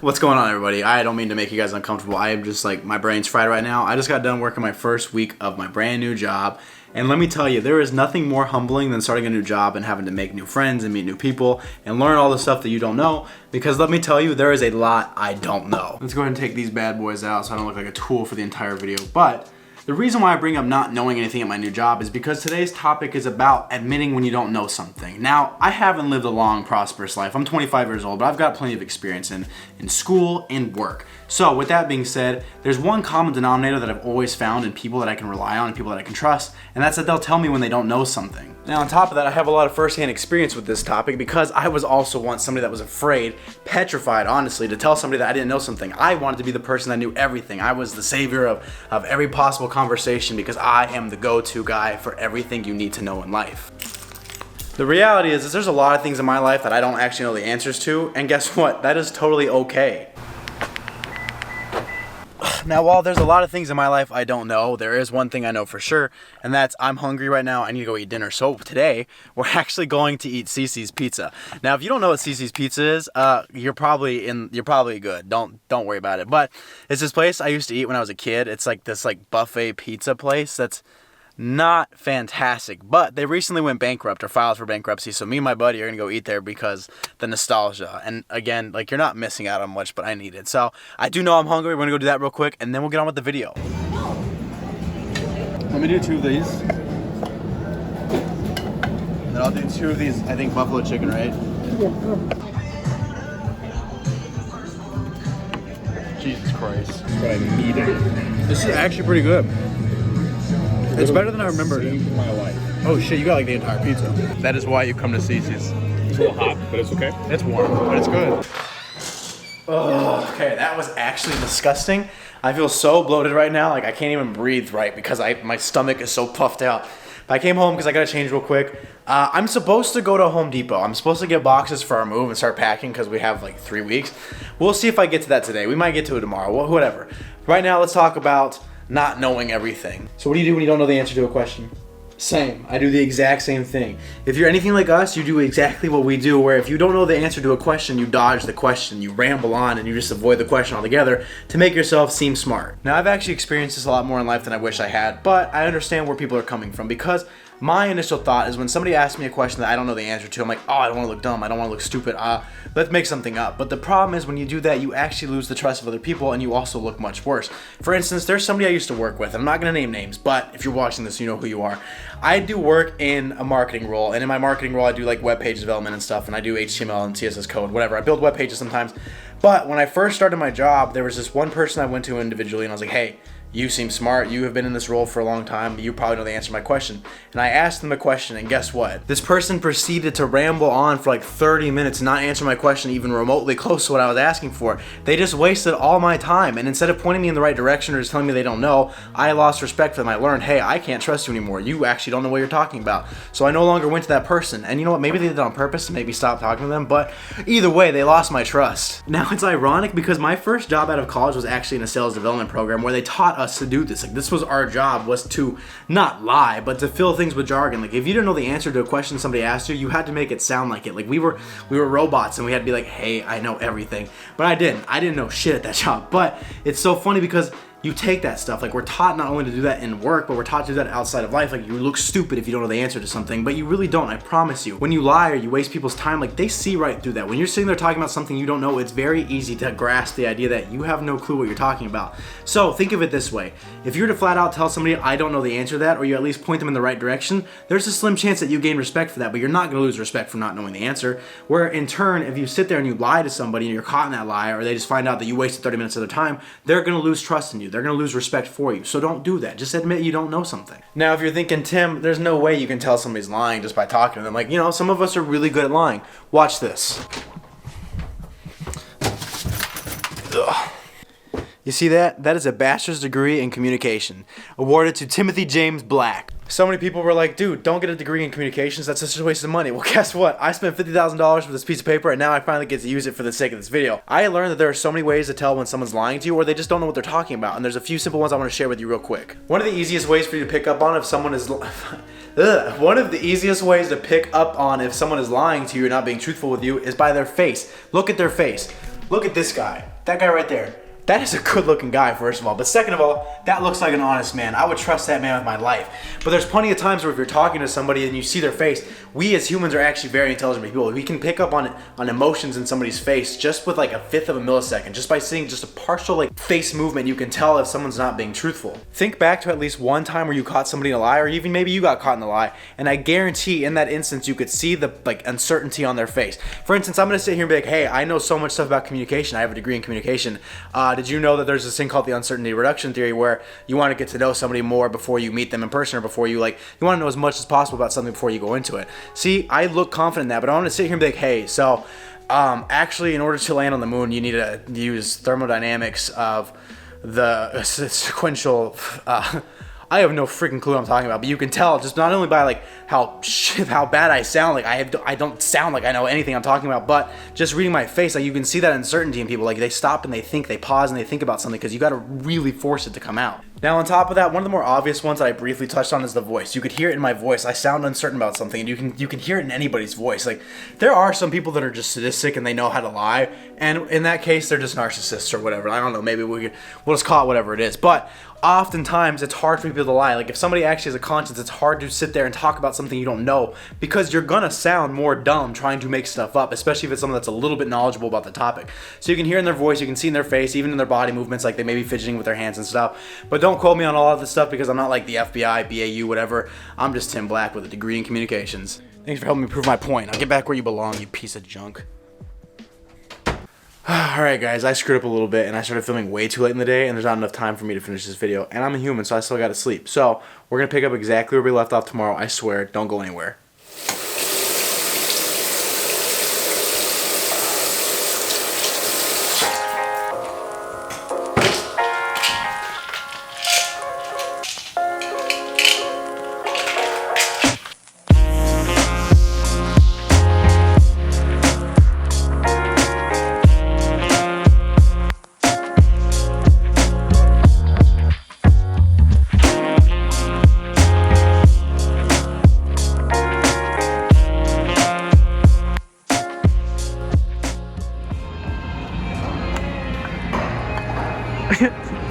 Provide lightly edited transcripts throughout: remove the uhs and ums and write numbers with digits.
What's going on, everybody? I don't mean to make you guys uncomfortable. I am just like, my brain's fried right now. I just got done working my first week of my brand new job. And let me tell you, there is nothing more humbling than starting a new job and having to make new friends and meet new people and learn all the stuff that you don't know. Because let me tell you, there is a lot I don't know. Let's go ahead and take these bad boys out so I don't look like a tool for the entire video. But the reason why I bring up not knowing anything at my new job is because today's topic is about admitting when you don't know something. Now, I haven't lived a long, prosperous life. I'm 25 years old, but I've got plenty of experience in school and work. So with that being said, there's one common denominator that I've always found in people that I can rely on and people that I can trust, and that's that they'll tell me when they don't know something. Now, on top of that, I have a lot of firsthand experience with this topic because I was also once somebody that was afraid, petrified, honestly, to tell somebody that I didn't know something. I wanted to be the person that knew everything. I was the savior of every possible conversation because I am the go-to guy for everything you need to know in life. The reality is there's a lot of things in my life that I don't actually know the answers to, and guess what? That is totally okay. Now, while there's a lot of things in my life I don't know, there is one thing I know for sure, and that's I'm hungry right now. I need to go eat dinner. So today, we're actually going to eat Cece's Pizza. Now, if you don't know what Cece's Pizza is, you're probably good. Don't worry about it. But it's this place I used to eat when I was a kid. It's like this buffet pizza place that's not fantastic, but they recently went bankrupt or filed for bankruptcy, so me and my buddy are gonna go eat there because the nostalgia. And again, you're not missing out on much, but I need it. So I do know I'm hungry. We're gonna go do that real quick and then we'll get on with the video. Let me do 2 of these. And then I'll do 2 of these, I think buffalo chicken, right? Jesus Christ. But I need it. This is actually pretty good. It's better than I remembered. My life. Oh shit, you got the entire pizza. That is why you come to Cece's. It's a little hot, but it's okay. It's warm, but it's good. Oh, okay, that was actually disgusting. I feel so bloated right now, I can't even breathe right because my stomach is so puffed out. But I came home because I gotta change real quick. I'm supposed to go to Home Depot. I'm supposed to get boxes for our move and start packing because we have 3 weeks. We'll see if I get to that today. We might get to it tomorrow, whatever. Right now, let's talk about not knowing everything. So what do you do when you don't know the answer to a question? Same. I do the exact same thing. If you're anything like us, you do exactly what we do, where if you don't know the answer to a question, you dodge the question, you ramble on, and you just avoid the question altogether to make yourself seem smart. Now, I've actually experienced this a lot more in life than I wish I had, but I understand where people are coming from because my initial thought is when somebody asks me a question that I don't know the answer to, I'm like, oh, I don't want to look dumb. I don't want to look stupid. Let's make something up. But the problem is when you do that, you actually lose the trust of other people and you also look much worse. For instance, there's somebody I used to work with. I'm not going to name names, but if you're watching this, you know who you are. I do work in a marketing role, and in my marketing role, I do web page development and stuff, and I do HTML and CSS code, whatever. I build web pages sometimes. But when I first started my job, there was this one person I went to individually, and I was like, hey, you seem smart. You have been in this role for a long time. You probably know the answer to my question. And I asked them a question, and guess what? This person proceeded to ramble on for 30 minutes and not answer my question even remotely close to what I was asking for. They just wasted all my time. And instead of pointing me in the right direction or just telling me they don't know, I lost respect for them. I learned, hey, I can't trust you anymore. You actually don't know what you're talking about. So I no longer went to that person. And you know what? Maybe they did it on purpose to maybe stop talking to them. But either way, they lost my trust. Now, it's ironic because my first job out of college was actually in a sales development program where they taught us to do this. This was our job, was to not lie, but to fill things with jargon. If you didn't know the answer to a question somebody asked you, you had to make it sound like it. We were robots and we had to be like, hey, I know everything. But I didn't know shit at that job. But it's so funny because you take that stuff. We're taught not only to do that in work, but we're taught to do that outside of life. You look stupid if you don't know the answer to something, but you really don't, I promise you. When you lie or you waste people's time, they see right through that. When you're sitting there talking about something you don't know, it's very easy to grasp the idea that you have no clue what you're talking about. So think of it this way. If you were to flat out tell somebody, I don't know the answer to that, or you at least point them in the right direction, there's a slim chance that you gain respect for that, but you're not gonna lose respect for not knowing the answer. Where in turn, if you sit there and you lie to somebody and you're caught in that lie, or they just find out that you wasted 30 minutes of their time, they're gonna lose trust in you. They're gonna lose respect for you. So don't do that. Just admit you don't know something. Now, if you're thinking, Tim, there's no way you can tell somebody's lying just by talking to them. Some of us are really good at lying. Watch this. Ugh. You see that? That is a bachelor's degree in communication, awarded to Timothy James Black. So many people were like, dude, don't get a degree in communications. That's just a waste of money. Well, guess what? I spent $50,000 for this piece of paper, and now I finally get to use it for the sake of this video. I learned that there are so many ways to tell when someone's lying to you, or they just don't know what they're talking about. And there's a few simple ones I want to share with you real quick. One of the easiest ways for you to pick up on if someone is one of the easiest ways to pick up on if someone is lying to you or not being truthful with you is by their face. Look at their face. Look at this guy. That guy right there. That is a good looking guy, first of all. But second of all, that looks like an honest man. I would trust that man with my life. But there's plenty of times where if you're talking to somebody and you see their face, we as humans are actually very intelligent people. We can pick up on emotions in somebody's face just with like a fifth of a millisecond. Just by seeing just a partial like face movement, you can tell if someone's not being truthful. Think back to at least one time where you caught somebody in a lie, or even maybe you got caught in a lie, and I guarantee in that instance you could see the like uncertainty on their face. For instance, I'm gonna sit here and be like, hey, I know so much stuff about communication. I have a degree in communication. Did you know that there's this thing called the uncertainty reduction theory where you want to get to know somebody more before you meet them in person, or before you want to know as much as possible about something before you go into it. See, I look confident in that, but I want to sit here and be like, hey, so actually in order to land on the moon, you need to use thermodynamics of the sequential I have no freaking clue what I'm talking about, but you can tell just not only by like how bad I sound, like I don't sound like I know anything I'm talking about, but just reading my face, like you can see that uncertainty in people. Like they stop and they think, they pause and they think about something, because you got to really force it to come out. Now on top of that, one of the more obvious ones that I briefly touched on is the voice. You could hear it in my voice. I sound uncertain about something, and you can hear it in anybody's voice. Like there are some people that are just sadistic and they know how to lie, and in that case they're just narcissists or whatever. I don't know, maybe we'll just call it whatever it is. But oftentimes it's hard for people to lie. Like if somebody actually has a conscience, it's hard to sit there and talk about something you don't know, because you're gonna sound more dumb trying to make stuff up, especially if it's someone that's a little bit knowledgeable about the topic. So you can hear in their voice, you can see in their face, even in their body movements, like they may be fidgeting with their hands and stuff. But don't quote me on all of this stuff, because I'm not like the FBI, BAU, whatever. I'm just Tim Black with a degree in communications. Thanks for helping me prove my point. I'll get back where you belong, you piece of junk. Alright guys, I screwed up a little bit and I started filming way too late in the day, and there's not enough time for me to finish this video, and I'm a human, so I still gotta sleep. So we're gonna pick up exactly where we left off tomorrow. I swear, don't go anywhere.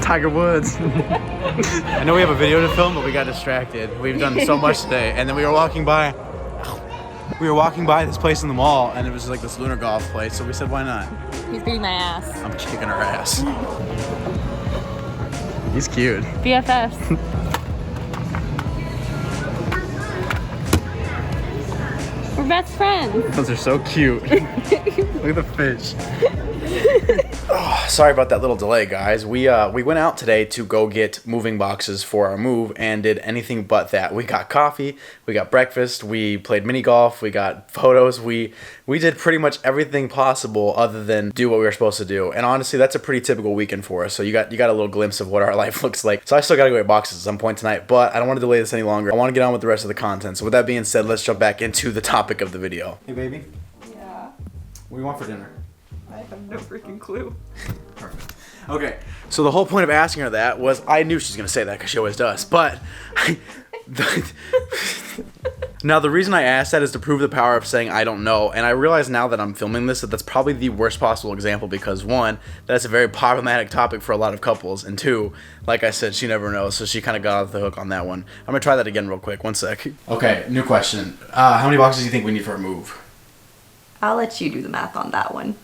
Tiger Woods. I know we have a video to film, but we got distracted. We've done so much today, and then we were walking by this place in the mall, and it was like this lunar golf place, so we said, why not? He's beating my ass. I'm kicking her ass. He's cute. BFFs. We're best friends. Those are so cute. Look at the fish. Oh, sorry about that little delay, guys. We went out today to go get moving boxes for our move, and did anything but that. We got coffee, we got breakfast, we played mini golf, we got photos, we did pretty much everything possible other than do what we were supposed to do. And honestly, that's a pretty typical weekend for us. So you got a little glimpse of what our life looks like. So I still gotta go get boxes at some point tonight, but I don't want to delay this any longer. I want to get on with the rest of the content. So with that being said, let's jump back into the topic of the video. Hey baby. Yeah. What do you want for dinner? I have no freaking clue. Perfect. Okay, so the whole point of asking her that was, I knew she was going to say that because she always does, but now the reason I asked that is to prove the power of saying I don't know, and I realize now that I'm filming this that that's probably the worst possible example, because one, that's a very problematic topic for a lot of couples, and two, like I said, she never knows, so she kind of got off the hook on that one. I'm going to try that again real quick, one sec. Okay, new question. How many boxes do you think we need for a move? I'll let you do the math on that one.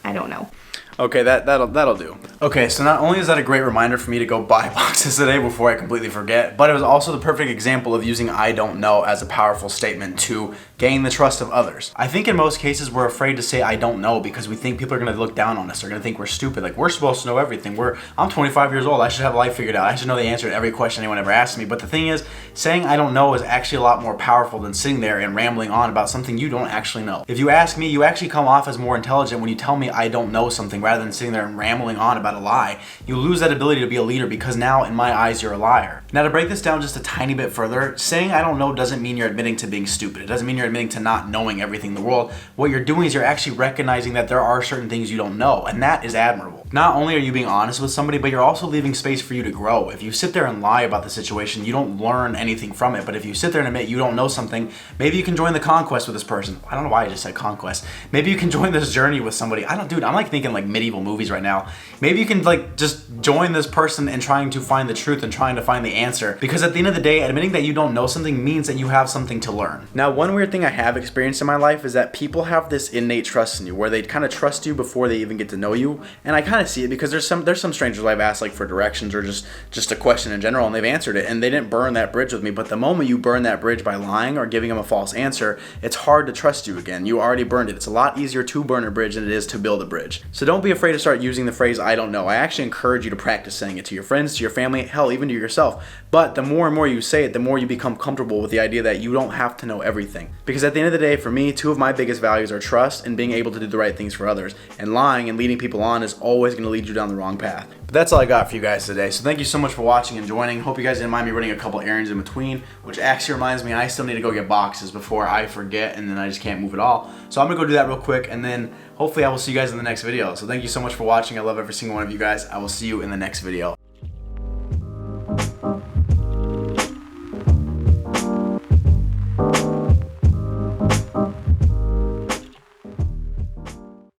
I don't know. Okay, that'll do. Okay, so not only is that a great reminder for me to go buy boxes today before I completely forget, but it was also the perfect example of using I don't know as a powerful statement to gain the trust of others. I think in most cases we're afraid to say I don't know because we think people are gonna look down on us. They're gonna think we're stupid. Like, we're supposed to know everything. I'm 25 years old. I should have life figured out. I should know the answer to every question anyone ever asks me. But the thing is, saying I don't know is actually a lot more powerful than sitting there and rambling on about something you don't actually know. If you ask me, you actually come off as more intelligent when you tell me I don't know something rather than sitting there and rambling on about a lie. You lose that ability to be a leader because now, in my eyes, you're a liar. Now, to break this down just a tiny bit further, saying I don't know doesn't mean you're admitting to being stupid. It doesn't mean you're admitting to not knowing everything in the world. What you're doing is you're actually recognizing that there are certain things you don't know, and that is admirable. Not only are you being honest with somebody, but you're also leaving space for you to grow. If you sit there and lie about the situation, you don't learn anything from it. But if you sit there and admit you don't know something, maybe you can join the conquest with this person. I don't know why I just said conquest. Maybe you can join this journey with somebody. Dude, I'm like thinking like medieval movies right now. Maybe you can like just join this person in trying to find the truth and trying to find the answer. Because at the end of the day, admitting that you don't know something means that you have something to learn. Now, one weird thing I have experienced in my life is that people have this innate trust in you, where they kind of trust you before they even get to know you. And I kind of see it because there's some strangers I've asked like for directions or just a question in general, and they've answered it and they didn't burn that bridge with me. But the moment you burn that bridge by lying or giving them a false answer, it's hard to trust you again. You already burned it. It's a lot easier to burn a bridge than it is to build a bridge. So don't be afraid to start using the phrase I don't know. I actually encourage you to practice saying it to your friends, to your family, hell, even to yourself. But the more and more you say it, the more you become comfortable with the idea that you don't have to know everything. Because at the end of the day, for me, two of my biggest values are trust and being able to do the right things for others. And lying and leading people on is always going to lead you down the wrong path. But that's all I got for you guys today. So thank you so much for watching and joining. Hope you guys didn't mind me running a couple errands in between, which actually reminds me I still need to go get boxes before I forget and then I just can't move at all. So I'm going to go do that real quick, and then hopefully I will see you guys in the next video. So thank you so much for watching. I love every single one of you guys. I will see you in the next video.